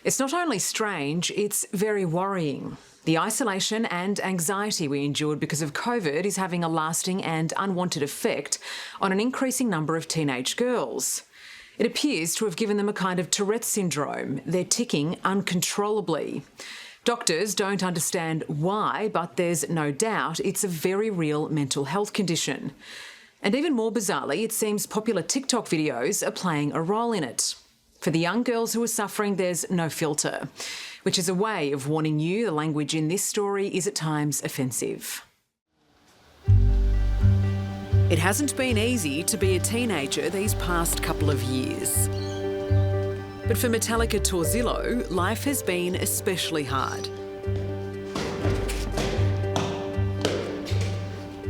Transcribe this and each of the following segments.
It's not only strange, it's very worrying. The isolation and anxiety we endured because of COVID is having a lasting and unwanted effect on an increasing number of teenage girls. It appears to have given them a kind of Tourette's syndrome. They're ticking uncontrollably. Doctors don't understand why, but there's no doubt it's a very real mental health condition. And even more bizarrely, it seems popular TikTok videos are playing a role in it. For the young girls who are suffering, there's no filter, which is a way of warning you the language in this story is at times offensive. It hasn't been easy to be a teenager these past couple of years. But for Metallica Torzillo, life has been especially hard.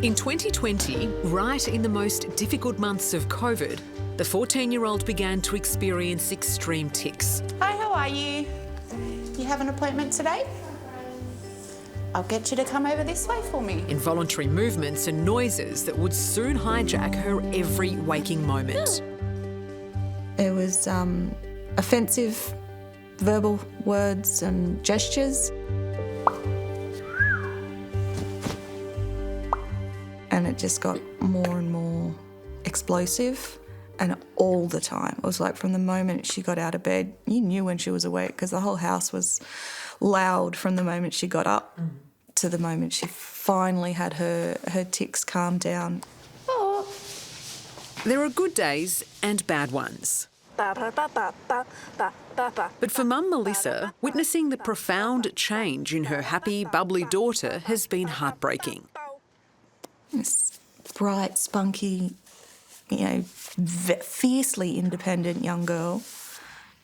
In 2020, right in the most difficult months of COVID, the 14-year-old began to experience extreme tics. Hi, how are you? You have an appointment today? I'll get you to come over this way for me. Involuntary movements and noises that would soon hijack her every waking moment. It was offensive verbal words and gestures. And it just got more and more explosive. And all the time. It was like from the moment she got out of bed, you knew when she was awake because the whole house was loud from the moment she got up to the moment she finally had her tics calmed down. Oh. There are good days and bad ones. But for Mum Melissa, witnessing the profound change in her happy, bubbly daughter has been heartbreaking. This bright, spunky, fiercely independent young girl,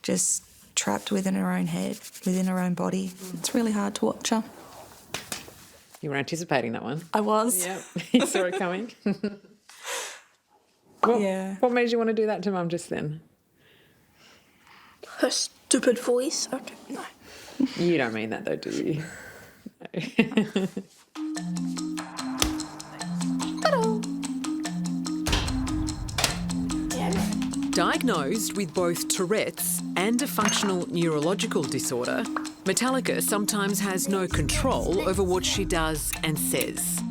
just trapped within her own head, within her own body. It's really hard to watch her. You were anticipating that one. I was. Yeah, you saw it coming. What made you want to do that to Mum just then? Her stupid voice. Okay, no. You don't mean that though, do you? Ta-da! Diagnosed with both Tourette's and a functional neurological disorder, Metallica sometimes has no control over what she does and says.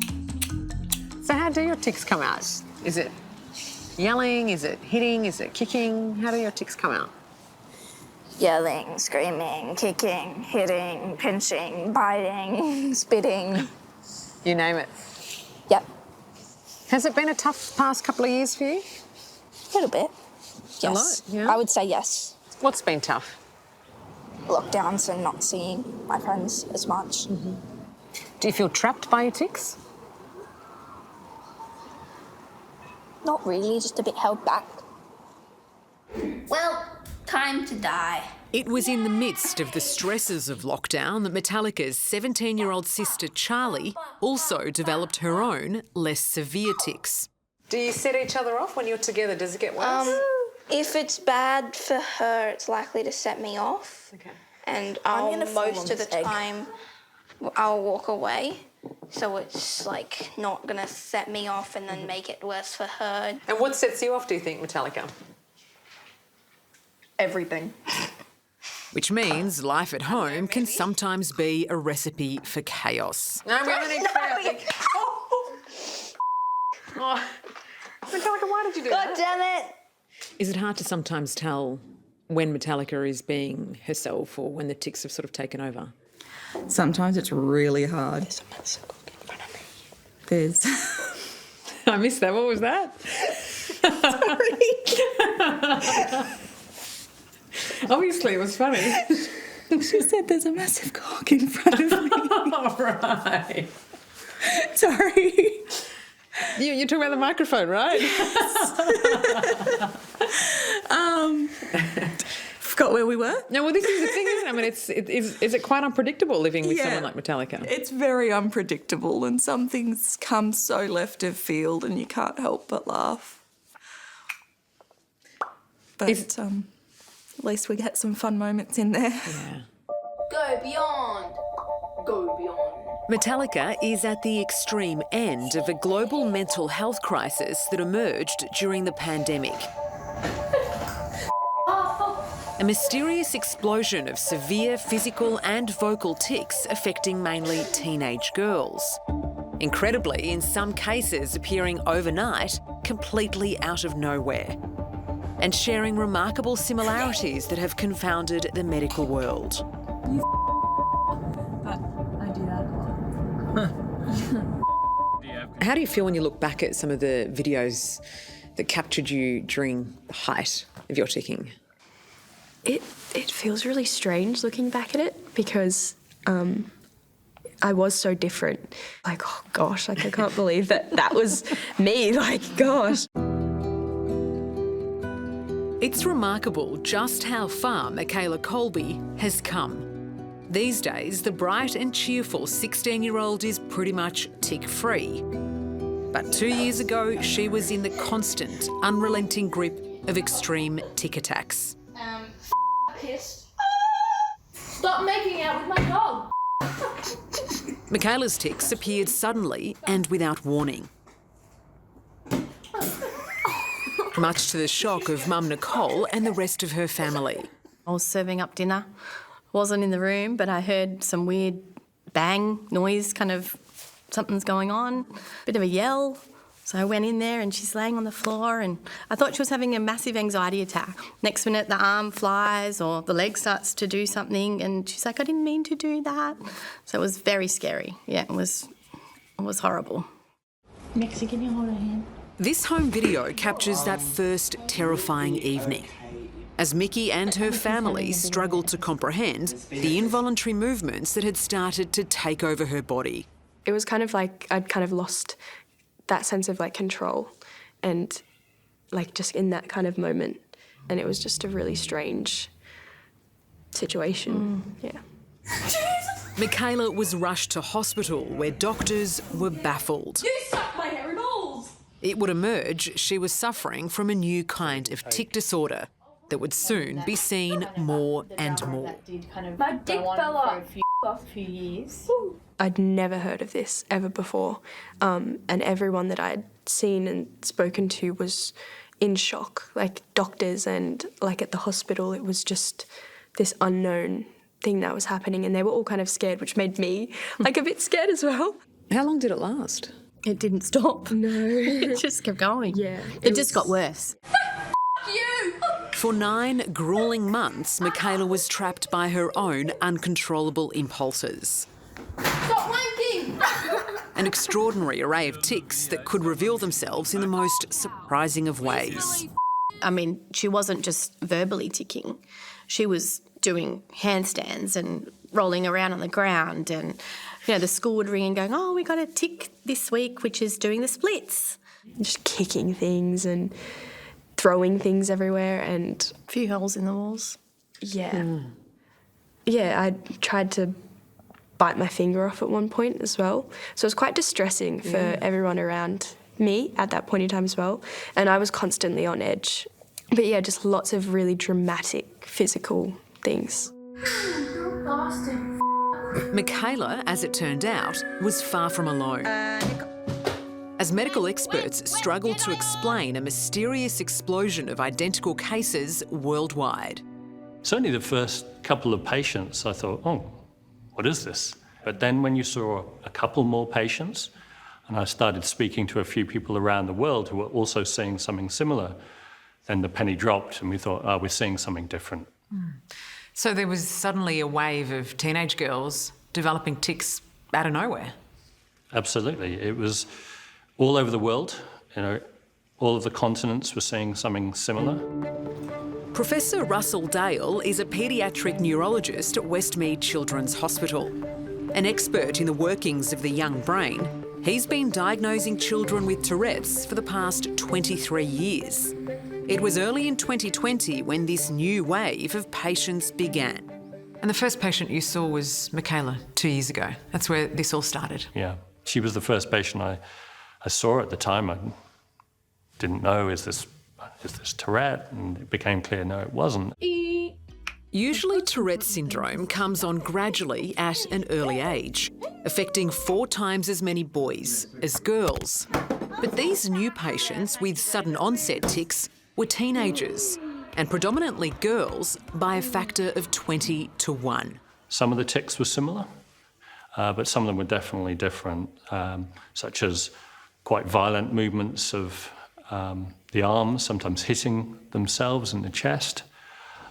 So how do your tics come out? Is it yelling? Is it hitting? Is it kicking? How do your tics come out? Yelling, screaming, kicking, hitting, pinching, biting, spitting. You name it. Yep. Has it been a tough past couple of years for you? A little bit. Yes. A lot, yeah? I would say yes. What's been tough? Lockdowns and not seeing my friends as much. Mm-hmm. Do you feel trapped by your tics? Not really, just a bit held back. Well, time to die. It was in the midst of the stresses of lockdown that Metallica's 17-year-old sister Charlie also developed her own, less severe tics. Do you set each other off when you're together? Does it get worse? If it's bad for her, it's likely to set me off. Okay. And most of the time, I'll walk away. So it's like not gonna set me off and then make it worse for her. And what sets you off, do you think, Metallica? Everything. Which means life at home can sometimes be a recipe for chaos. No, we haven't need chaotic. Oh. Metallica, why did you do that? God damn it! Is it hard to sometimes tell when Metallica is being herself or when the tics have sort of taken over? Sometimes it's really hard. There's a massive cock in front of me. There's... I missed that. What was that? Sorry. Obviously, it was funny. She said there's a massive cock in front of me. All right. Sorry. You're talking about the microphone, right? Forgot where we were. No, well, this is the thing, isn't it? I mean, is it quite unpredictable living with someone like Metallica? It's very unpredictable, and some things come so left of field and you can't help but laugh. But at least we get some fun moments in there. Yeah. Go beyond. Go beyond. Metallica is at the extreme end of a global mental health crisis that emerged during the pandemic. A mysterious explosion of severe physical and vocal tics affecting mainly teenage girls. Incredibly, in some cases appearing overnight, completely out of nowhere, and sharing remarkable similarities that have confounded the medical world. But I do that a lot. How do you feel when you look back at some of the videos that captured you during the height of your ticking? It feels really strange looking back at it because I was so different. Like, oh gosh, like I can't believe that was me, like, gosh. It's remarkable just how far Michaela Colby has come. These days, the bright and cheerful 16-year-old is pretty much tick-free. But 2 years ago, she was in the constant, unrelenting grip of extreme tick attacks. Pissed. Stop making out with my dog. Michaela's tics appeared suddenly and without warning. Much to the shock of Mum Nicole and the rest of her family. I was serving up dinner. Wasn't in the room, but I heard some weird bang noise, kind of something's going on, bit of a yell. So I went in there and she's laying on the floor and I thought she was having a massive anxiety attack. Next minute the arm flies or the leg starts to do something and she's like, I didn't mean to do that. So it was very scary. Yeah, it was horrible. Mexi, can you hold her hand? This home video captures that first terrifying evening, as Mickey and her family struggled to comprehend the involuntary movements that had started to take over her body. It was kind of like I'd kind of lost that sense of like control and like just in that kind of moment. And it was just a really strange situation. Yeah. Michaela was rushed to hospital where doctors were baffled. You suck my hairy balls! It would emerge she was suffering from a new kind of tic disorder that would soon be seen more and more. My dick fell off. A few years. I'd never heard of this ever before. And everyone that I'd seen and spoken to was in shock, like doctors and like at the hospital. It was just this unknown thing that was happening and they were all kind of scared, which made me like a bit scared as well. How long did it last? It didn't stop. No. It just kept going. Yeah. It just got worse. For 9 gruelling months, Michaela was trapped by her own uncontrollable impulses. Stop wanking! An extraordinary array of tics that could reveal themselves in the most surprising of ways. I mean, she wasn't just verbally ticking. She was doing handstands and rolling around on the ground and, you know, the school would ring and going, oh, we got a tick this week, which is doing the splits. Just kicking things and throwing things everywhere and... A few holes in the walls. Yeah. Yeah, I tried to bite my finger off at one point as well. So it was quite distressing for everyone around me at that point in time as well. And I was constantly on edge. But yeah, just lots of really dramatic physical things. Michaela, as it turned out, was far from alone. As medical experts struggled to explain a mysterious explosion of identical cases worldwide. Certainly the first couple of patients, I thought, oh, what is this? But then when you saw a couple more patients, and I started speaking to a few people around the world who were also seeing something similar, then the penny dropped and we thought, oh, we're seeing something different. So there was suddenly a wave of teenage girls developing tics out of nowhere. Absolutely. It was all over the world. You know, all of the continents were seeing something similar. Professor Russell Dale is a paediatric neurologist at Westmead Children's Hospital. An expert in the workings of the young brain, he's been diagnosing children with Tourette's for the past 23 years. It was early in 2020 when this new wave of patients began. And the first patient you saw was Michaela 2 years ago. That's where this all started. Yeah, she was the first patient I saw at the time. I didn't know, is this Tourette? And it became clear, no, it wasn't. Usually Tourette's syndrome comes on gradually at an early age, affecting 4 times as many boys as girls. But these new patients with sudden onset tics were teenagers, and predominantly girls by a factor of 20 to 1. Some of the tics were similar, but some of them were definitely different, such as quite violent movements of the arms, sometimes hitting themselves in the chest.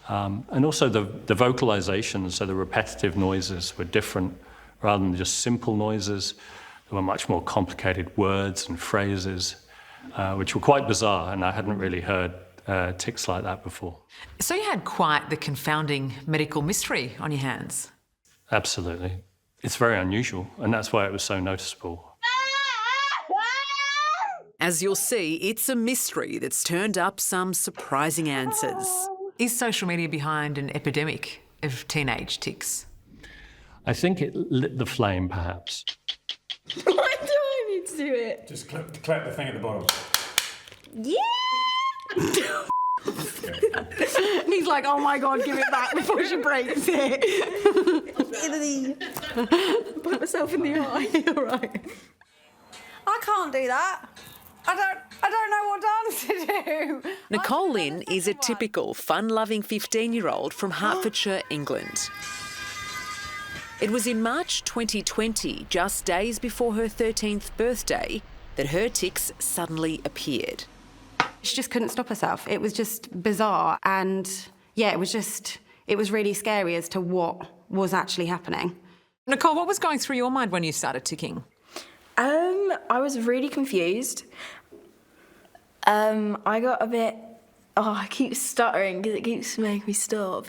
And also the vocalizations, so the repetitive noises were different rather than just simple noises. There were much more complicated words and phrases, which were quite bizarre, and I hadn't really heard tics like that before. So you had quite the confounding medical mystery on your hands. Absolutely. It's very unusual, and that's why it was so noticeable. As you'll see, it's a mystery that's turned up some surprising answers. Is social media behind an epidemic of teenage tics? I think it lit the flame, perhaps. Why do I need to do it? Just clap the thing at the bottom. Yeah! He's like, oh my God, give it back before she breaks it. Put myself in the eye. All right. I can't do that. I don't know what dance to do. Nicole Lynn is a typical fun-loving 15-year-old from Hertfordshire, England. It was in March 2020, just days before her 13th birthday, that her tics suddenly appeared. She just couldn't stop herself. It was just bizarre, and yeah, it was really scary as to what was actually happening. Nicole, what was going through your mind when you started ticking? I was really confused. I got a bit... Oh, I keep stuttering because it keeps making me stop.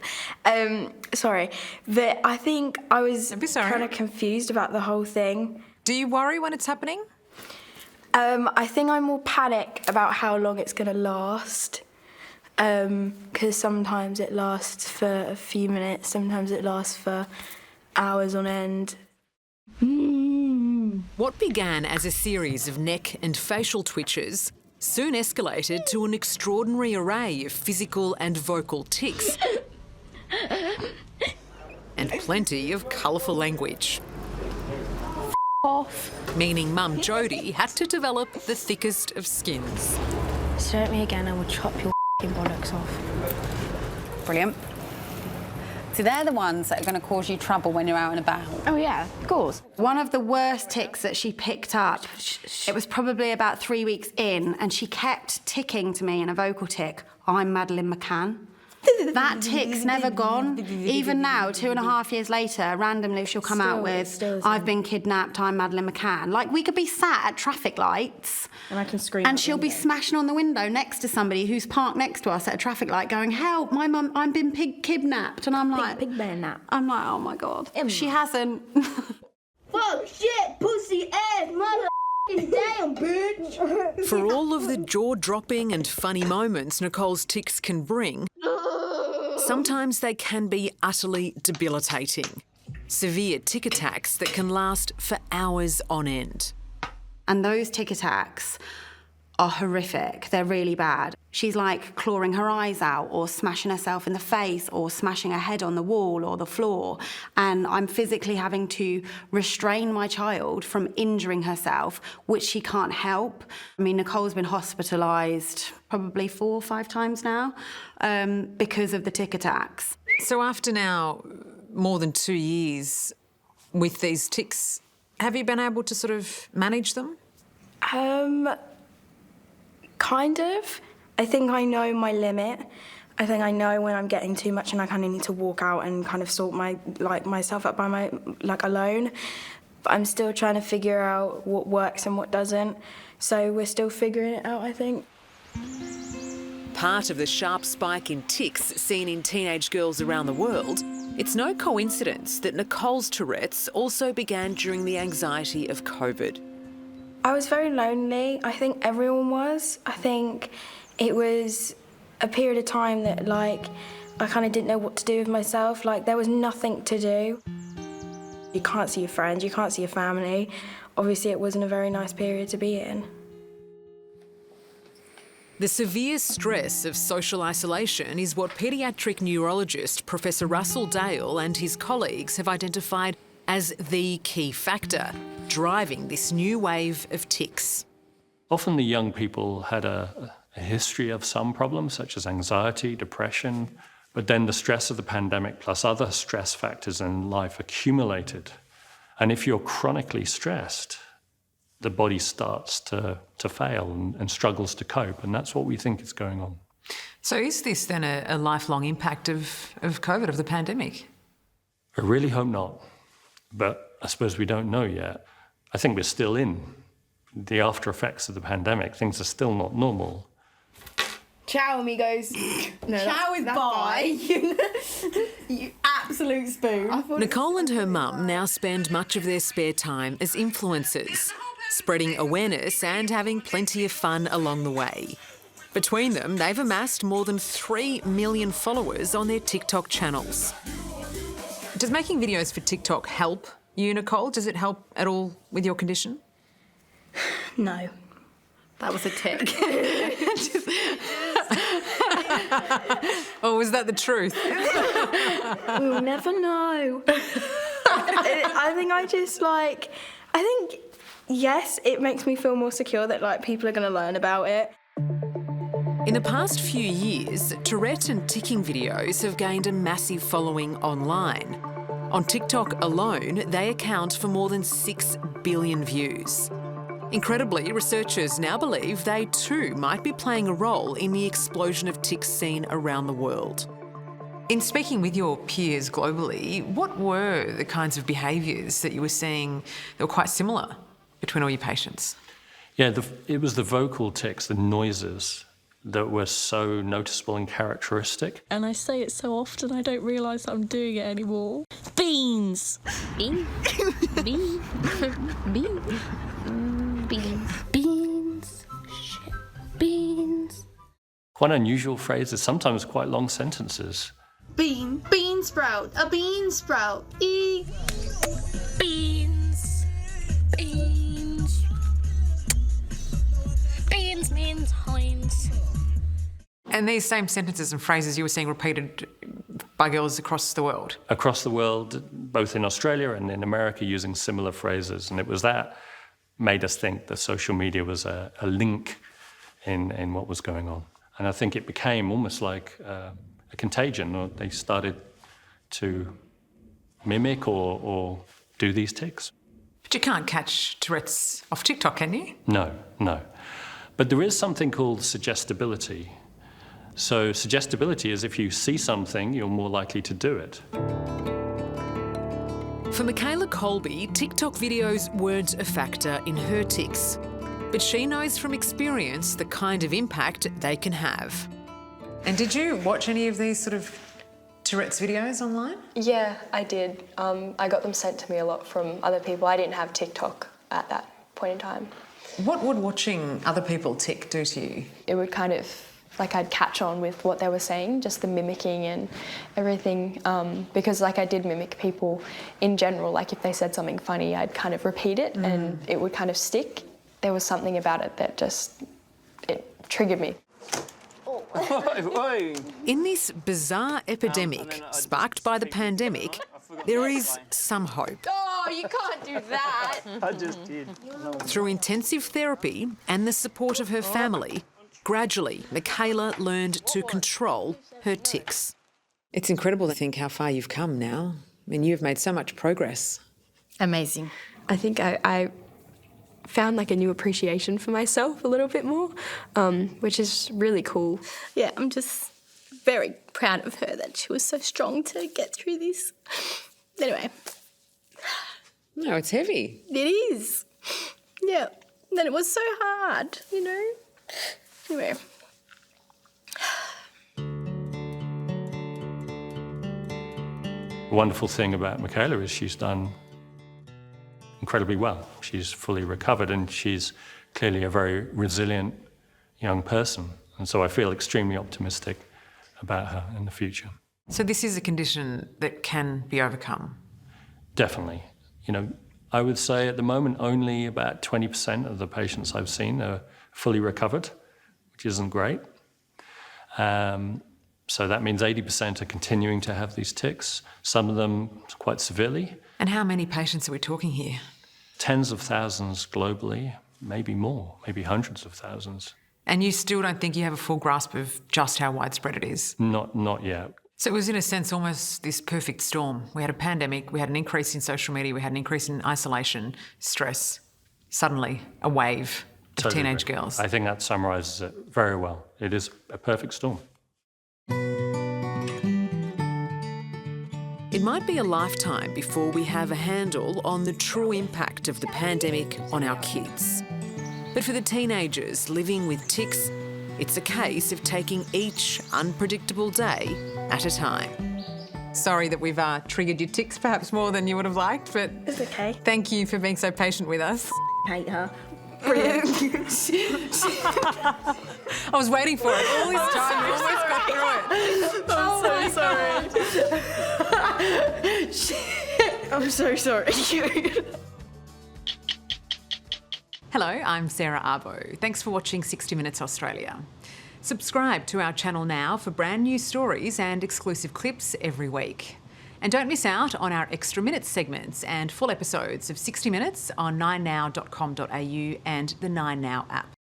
Sorry. But I think I was kind of confused about the whole thing. Do you worry when it's happening? I think I'm more panicked about how long it's going to last. Because sometimes it lasts for a few minutes, sometimes it lasts for hours on end. What began as a series of neck and facial twitches soon escalated to an extraordinary array of physical and vocal tics and plenty of colourful language. Off. Meaning Mum Jodie had to develop the thickest of skins. Stare at me again and we'll chop your bollocks off. Brilliant. So they're the ones that are going to cause you trouble when you're out and about. Oh, yeah, of course. One of the worst tics that she picked up, it was probably about 3 weeks in, and she kept ticking to me in a vocal tic, I'm Madeleine McCann. That tic's never gone. Even now, 2.5 years later, randomly she'll come out with, I've been kidnapped, I'm Madeleine McCann. Like, we could be sat at traffic lights and I can scream. And she'll be smashing on the window next to somebody who's parked next to us at a traffic light going, help, my mum, I've been kidnapped. And I'm like... Pig bear nap. I'm like, oh my God. She hasn't. Fuck, shit, pussy, ass, mother... Damn, bitch. For all of the jaw-dropping and funny moments Nicole's tics can bring, sometimes they can be utterly debilitating. Severe tic attacks that can last for hours on end. And those tic attacks are horrific. They're really bad. She's like clawing her eyes out or smashing herself in the face or smashing her head on the wall or the floor. And I'm physically having to restrain my child from injuring herself, which she can't help. I mean, Nicole's been hospitalised probably 4 or 5 times now because of the tic attacks. So after now more than 2 years with these tics, have you been able to sort of manage them? Kind of. I think I know my limit. I think I know when I'm getting too much and I kind of need to walk out and kind of sort myself up by alone. But I'm still trying to figure out what works and what doesn't. So we're still figuring it out, I think. Part of the sharp spike in tics seen in teenage girls around the world, it's no coincidence that Nicole's Tourette's also began during the anxiety of COVID. I was very lonely. I think everyone was. I think it was a period of time that, like, I kind of didn't know what to do with myself. Like, there was nothing to do. You can't see your friends, you can't see your family. Obviously, it wasn't a very nice period to be in. The severe stress of social isolation is what paediatric neurologist Professor Russell Dale and his colleagues have identified as the key factor driving this new wave of tics. Often the young people had a a history of some problems such as anxiety, depression, but then the stress of the pandemic plus other stress factors in life accumulated. And if you're chronically stressed, the body starts to fail and struggles to cope, and that's what we think is going on. So is this then a lifelong impact of COVID, of the pandemic? I really hope not, but I suppose we don't know yet. I think we're still in the after effects of the pandemic. Things are still not normal. Ciao, amigos. No, ciao is bye. You absolute spoon. Nicole and her mum now spend much of their spare time as influencers, spreading awareness and having plenty of fun along the way. Between them, they've amassed more than 3 million followers on their TikTok channels. Does making videos for TikTok help you, Nicole? Does it help at all with your condition? No. That was a tic. Or was that the truth? We'll never know. I think, yes, it makes me feel more secure that, like, people are going to learn about it. In the past few years, Tourette and ticking videos have gained a massive following online. On TikTok alone, they account for more than 6 billion views. Incredibly, researchers now believe they too might be playing a role in the explosion of tics seen around the world. In speaking with your peers globally, what were the kinds of behaviours that you were seeing that were quite similar between all your patients? Yeah, it was the vocal tics, the noises, that were so noticeable and characteristic. And I say it so often I don't realise I'm doing it anymore. Beans. Bean. Bean. Bean. Beans. Beans. Shit. Beans. Quite unusual phrases, sometimes quite long sentences. Bean. Bean sprout. A bean sprout. Beans. Beans. Beans means Heinz. And these same sentences and phrases you were seeing repeated by girls across the world? Across the world, both in Australia and in America, using similar phrases. And it was that made us think that social media was a link in what was going on. And I think it became almost like a contagion, or they started to mimic or do these tics. But you can't catch Tourette's off TikTok, can you? No. But there is something called suggestibility. So suggestibility is if you see something, you're more likely to do it. For Michaela Colby, TikTok videos weren't a factor in her tics. But she knows from experience the kind of impact they can have. And did you watch any of these sort of Tourette's videos online? Yeah, I did. I got them sent to me a lot from other people. I didn't have TikTok at that point in time. What would watching other people tic do to you? It would kind of, like, I'd catch on with what they were saying, just the mimicking and everything, because, like, I did mimic people in general. Like, if they said something funny, I'd kind of repeat it and it would kind of stick. There was something about it that it triggered me. In this bizarre epidemic sparked by the pandemic, there is some hope. Oh, you can't do that. I just did. Through intensive therapy and the support of her family, gradually, Michaela learned to control her tics. It's incredible to think how far you've come now. I mean, you've made so much progress. Amazing. I think I found, like, a new appreciation for myself a little bit more, which is really cool. Yeah, I'm just very proud of her that she was so strong to get through this. Anyway. No, it's heavy. It is. Yeah. Then it was so hard, you know? Anyway. The wonderful thing about Michaela is she's done incredibly well. She's fully recovered and she's clearly a very resilient young person. And so I feel extremely optimistic about her in the future. So this is a condition that can be overcome? Definitely. You know, I would say at the moment only about 20% of the patients I've seen are fully recovered, which isn't great. So that means 80% are continuing to have these tics, some of them quite severely. And how many patients are we talking here? Tens of thousands globally, maybe more, maybe hundreds of thousands. And you still don't think you have a full grasp of just how widespread it is? Not yet. So it was, in a sense, almost this perfect storm. We had a pandemic, we had an increase in social media, we had an increase in isolation, stress, suddenly a wave of Totally teenage agree. girls. I think that summarises it very well. It is a perfect storm. It might be a lifetime before we have a handle on the true impact of the pandemic on our kids. But for the teenagers living with tics, it's a case of taking each unpredictable day at a time. Sorry that we've triggered your tics perhaps more than you would have liked, but It's okay. thank you for being so patient with us. Hate her. Brilliant. I was waiting for it all this time. You almost got through it. I'm so sorry. I'm so sorry. Hello, I'm Sarah Abo. Thanks for watching 60 Minutes Australia. Subscribe to our channel now for brand new stories and exclusive clips every week. And don't miss out on our Extra Minutes segments and full episodes of 60 Minutes on 9now.com.au and the 9Now app.